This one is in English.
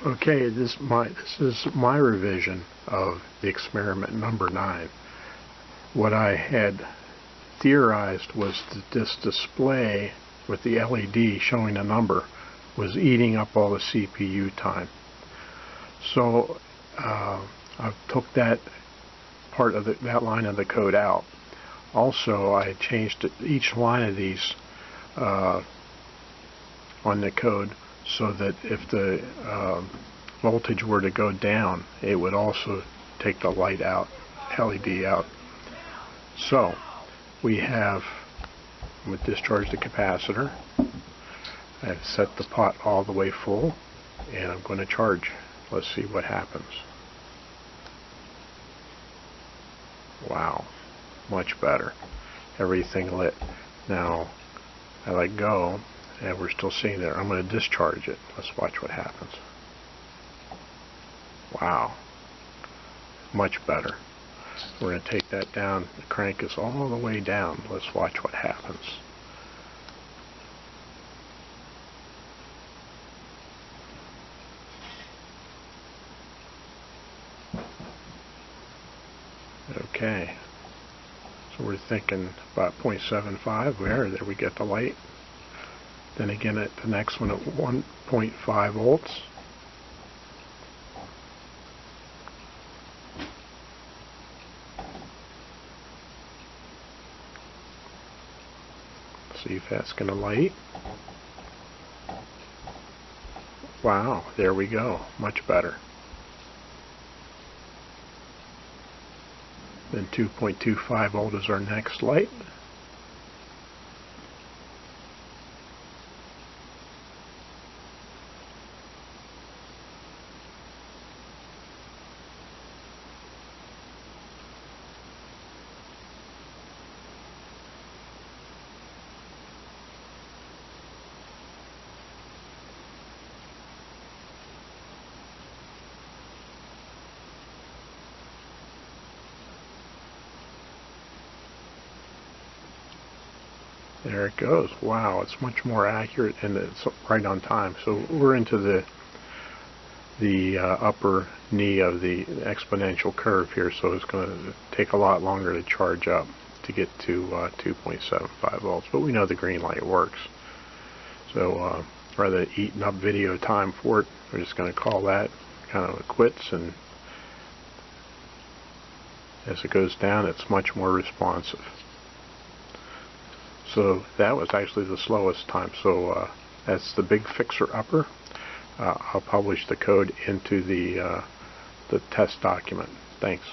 Okay, this is my revision of the experiment number 9. What I had theorized was that this display with the LED showing a number was eating up all the CPU time. So I took that part of that line of the code out. Also, I changed each line of these on the code so that if the voltage were to go down, it would also take the light out, LED out. So we have, I'm going to discharge the capacitor. I've set the pot all the way full, and I'm going to charge. Let's see what happens. Wow, much better. Everything lit. Now I let go, and we're still seeing there. I'm going to discharge it. Let's watch what happens. Wow, much better. We're going to take that down. The crank is all the way down. Let's watch what happens. Okay, so we're thinking about 0.75 there we get the light. Then again at the next one at 1.5 volts. See if that's going to light. Wow, there we go, much better. Then 2.25 volt is our next light. There it goes. Wow, it's much more accurate and it's right on time. So we're into the upper knee of the exponential curve here, so it's going to take a lot longer to charge up to get to 2.75 volts. But we know the green light works. So rather than eating up video time for it, we're just going to call that kind of quits, and as it goes down, it's much more responsive. So that was actually the slowest time. So that's the big fixer upper. I'll publish the code into the test document. Thanks.